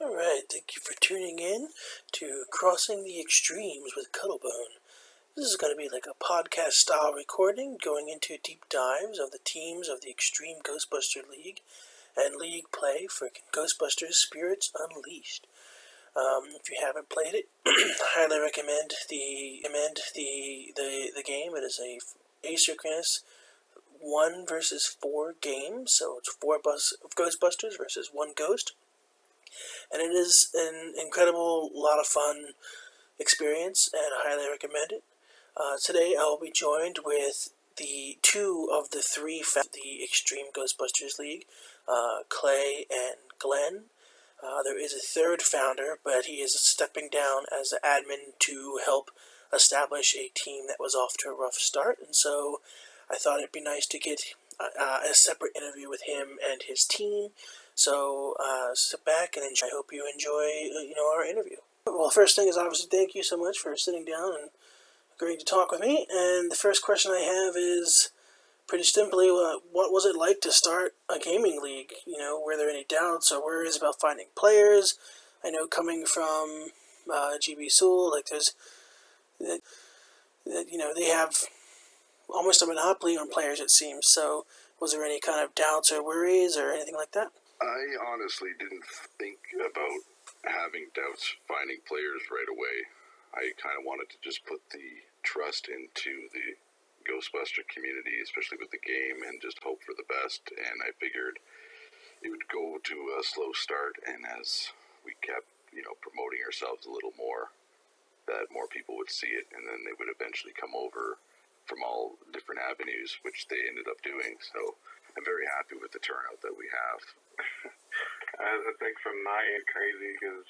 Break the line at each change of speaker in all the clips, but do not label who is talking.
Alright, thank you for tuning in to Crossing the Extremes with Cuddlebone. This is going to be like a podcast style recording going into deep dives of the teams of the Extreme Ghostbuster League and league play for Ghostbusters Spirits Unleashed. If you haven't played it, I highly recommend the game. It is a asynchronous 1 versus 4 game, so it's 4 Ghostbusters versus 1 ghost. And it is an incredible, lot of fun experience, and I highly recommend it. Today I will be joined with the 2 of the 3 the Extreme Ghostbusters League, Clay and Glenn. There is a 3rd founder, but he is stepping down as the admin to help establish a team that was off to a rough start, and so I thought it'd be nice to get a separate interview with him and his team. So sit back and enjoy. I hope you enjoy our interview. Well, first thing is obviously thank you so much for sitting down and agreeing to talk with me. And the first question I have is pretty simply, what was it like to start a gaming league? Were there any doubts or worries about finding players? I know coming from GB Soul, like there's they have almost a monopoly on players, it seems. So was there any kind of doubts or worries or anything like that?
I honestly didn't think about having doubts finding players right away. I kind of wanted to just put the trust into the Ghostbuster community, especially with the game, and just hope for the best. And I figured it would go to a slow start, and as we kept, promoting ourselves a little more, that more people would see it, and then they would eventually come over from all different avenues, which they ended up doing. So I'm very happy with the turnout that we have.
I think from my end, crazy because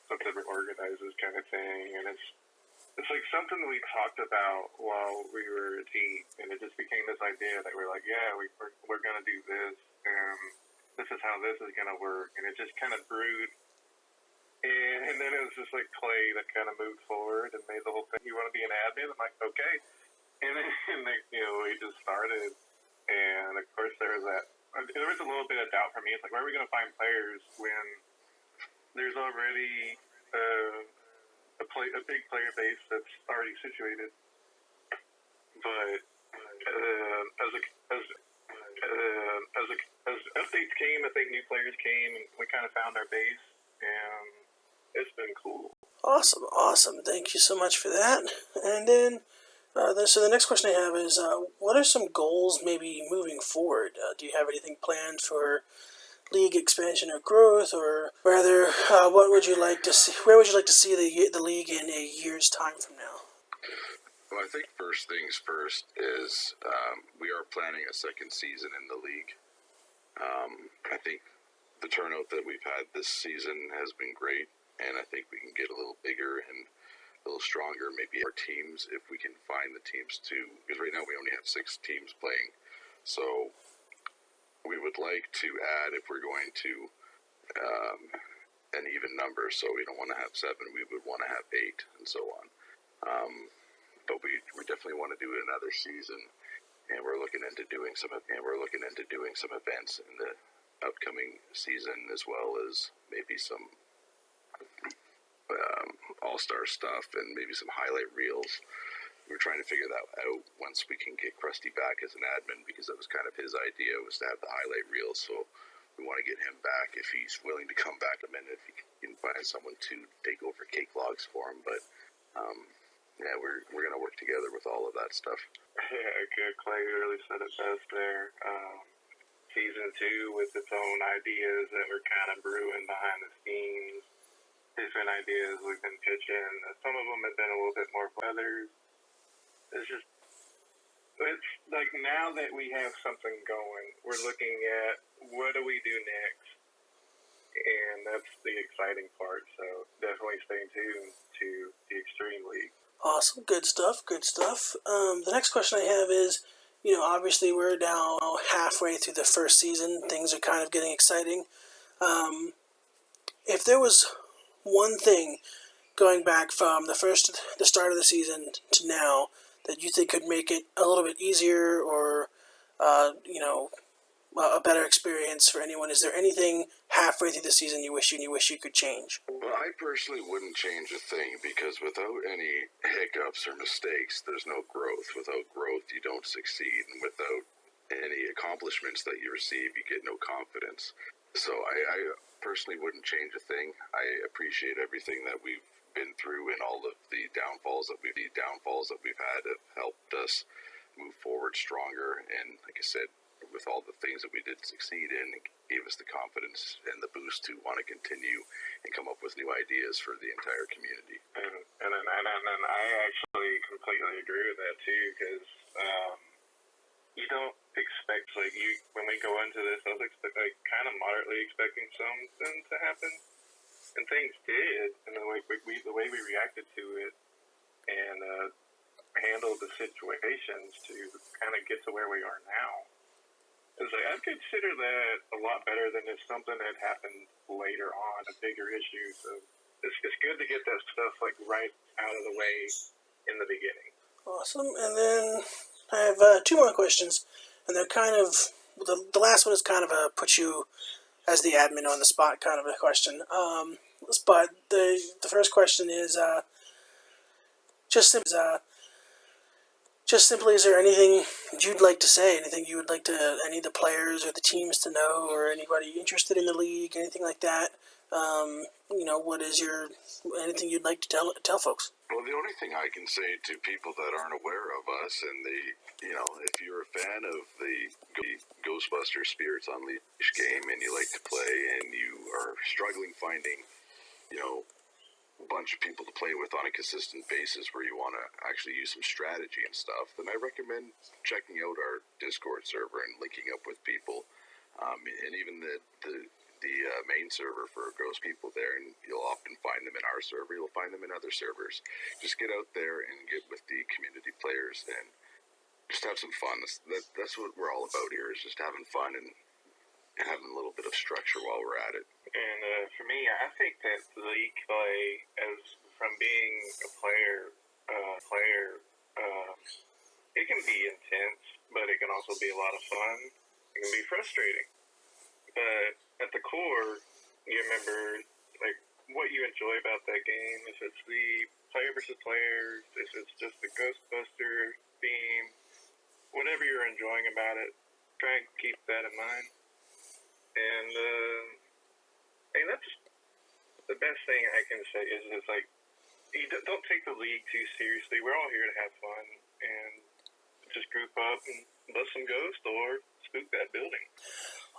something organizes kind of thing, and it's like something we talked about while we were a team, and it just became this idea that we're like, yeah, we're gonna do this, and this is how this is gonna work, and it just kind of brewed, and then it was just like Clay that kind of moved forward and made the whole thing. You want to be an admin? I'm like, okay, and then we just started, and of course there was a little bit of doubt for me. It's like, where are we going to find players when there's already a big player base that's already situated? But as updates came, I think new players came, and we kind of found our base, and it's been cool.
Awesome. Thank you so much for that. And then so the next question I have is, what are some goals maybe moving forward? Do you have anything planned for league expansion or growth, or rather, what would you like to see? Where would you like to see the league in a year's time from now?
Well, I think first things first is we are planning a second season in the league. I think the turnout that we've had this season has been great, and I think we can get a little bigger and a little stronger, maybe our teams, if we can find the teams because right now we only have 6 teams playing. So we would like to add, if we're going to, an even number. So we don't want to have 7, we would want to have 8, and so on. But we definitely want to do another season, and we're looking into doing some events in the upcoming season, as well as maybe some all-star stuff and maybe some highlight reels. We're trying to figure that out once we can get Krusty back as an admin, because that was kind of his idea, was to have the highlight reels. So we want to get him back if he's willing to come back a minute, if he can find someone to take over cake logs for him. But yeah, we're going to work together with all of that stuff.
Yeah, good. Clay really said it best there. Season 2 with its own ideas that were kind of brewing behind the scenes. Different ideas we've been pitching. Some of them have been a little bit more than others. It's like now that we have something going, we're looking at what do we do next, and that's the exciting part. So definitely stay tuned to the Extreme League.
Awesome, good stuff. The next question I have is, obviously we're now halfway through the first season. Things are kind of getting exciting. If there was one thing going back from the start of the season to now that you think could make it a little bit easier, or a better experience for anyone? Is there anything halfway through the season you wish you could change?
Well, I personally wouldn't change a thing, because without any hiccups or mistakes, there's no growth. Without growth, you don't succeed, and without any accomplishments that you receive, you get no confidence. So I personally wouldn't change a thing. I appreciate everything that we've been through, and all of the downfalls that we've had have helped us move forward stronger. And like I said, with all the things that we did succeed in, it gave us the confidence and the boost to want to continue and come up with new ideas for the entire community.
And I actually completely agree with that too, because you don't expect, like, when we go into this, I was kind of moderately expecting something to happen, and things did, and the way we reacted to it and handled the situations to kind of get to where we are now. It's like, I'd consider that a lot better than if something had happened later on, a bigger issue. So it's good to get that stuff like right out of the way in the beginning.
Awesome. And then I have 2 more questions, and they're kind of the last one is kind of a put you as the admin on the spot kind of a question. But the first question is just simply, is there anything you'd like to say? Anything you would like to any of the players or the teams to know, or anybody interested in the league, anything like that? What is anything you'd like to tell folks?
Well, the only thing I can say to people that aren't aware of us, and if you're a fan of the Ghostbusters Spirits Unleashed game and you like to play and you are struggling finding, a bunch of people to play with on a consistent basis where you want to actually use some strategy and stuff, then I recommend checking out our Discord server and linking up with people, and even the main server for Ghost people there, and you'll often find them in our server, you'll find them in other servers. Just get out there and get with the community players and just have some fun. That's what we're all about here, is just having fun and having a little bit of structure while we're at it.
And for me, I think that the league play, as from being a player, it can be intense, but it can also be a lot of fun. It can be frustrating, but at the core, you remember like what you enjoy about that game. If it's the player versus players, if it's just the Ghostbuster theme, whatever you're enjoying about it, try and keep that in mind. And that's the best thing I can say is it's like, you don't take the league too seriously. We're all here to have fun and just group up and bust some ghosts or spook that building.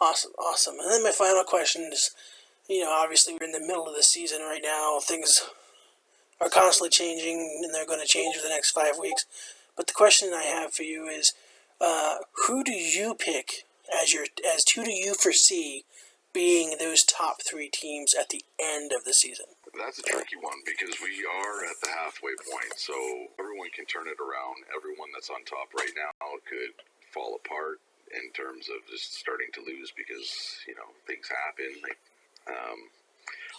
Awesome. And then my final question is, obviously we're in the middle of the season right now. Things are constantly changing, and they're going to change for the next 5 weeks. But the question I have for you is, who do you pick who do you foresee being those top 3 teams at the end of the season?
That's a tricky one, because we are at the halfway point, so everyone can turn it around. Everyone that's on top right now could fall apart in terms of just starting to lose because, things happen.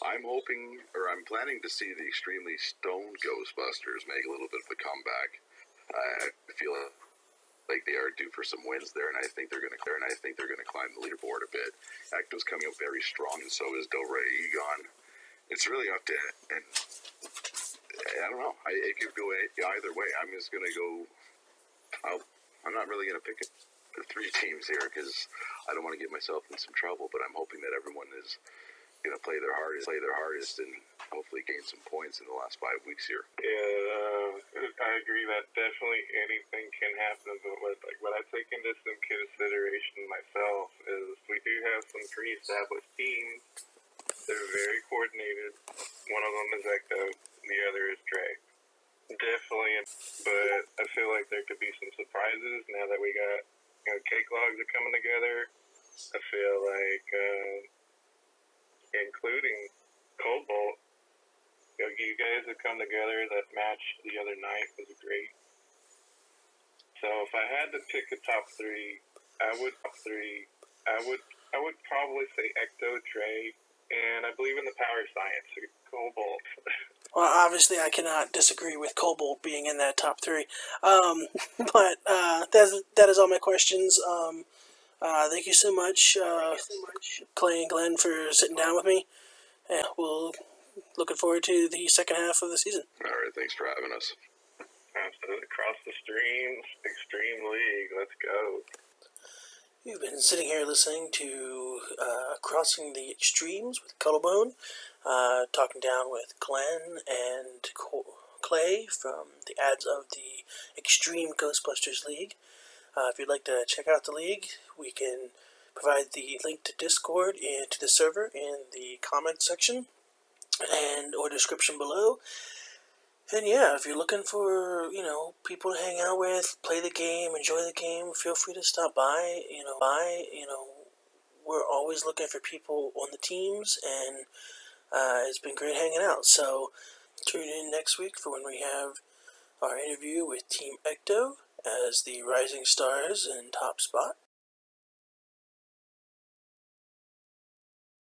I'm hoping, or I'm planning to see the extremely stoned Ghostbusters make a little bit of a comeback. I feel like they are due for some wins there, and I think they're going to climb the leaderboard a bit. Ecto's coming out very strong, and so is Del Rey Egon. It's really up to, and I don't know. It could go either way. I'm just going to go. I'm not really going to pick the 3 teams here because I don't want to get myself in some trouble. But I'm hoping that everyone is going to play their hardest, and hopefully gain some points in the last 5 weeks here.
Yeah, I agree that definitely anything can happen. But what I take into some consideration myself is we do have some pre-established teams. They're very coordinated. One of them is Ecto, the other is Dre. Definitely, but I feel like there could be some surprises now that we got, cake logs are coming together. I feel like, including Cobalt, you guys have come together. That match the other night was great. So if I had to pick a top 3, I would probably say Ecto, Dre, and I believe in the power science, Cobalt.
Well, obviously I cannot disagree with Cobalt being in that top 3. But that is all my questions. Thank you so much, Clay and Glenn, for sitting down with me. Yeah, we'll looking forward to the second half of the season.
All right, thanks for having us.
Absolutely. Across the streams, Extreme League. Let's go.
You've been sitting here listening to Crossing the Extremes with Cuddlebone, talking down with Glenn and Clay from the ads of the Extreme Ghostbusters League. If you'd like to check out the league, we can provide the link to Discord and to the server in the comment section and or description below. And yeah, if you're looking for, people to hang out with, play the game, enjoy the game, feel free to stop by. We're always looking for people on the teams, and it's been great hanging out. So tune in next week for when we have our interview with Team Ecto as the rising stars in top spot.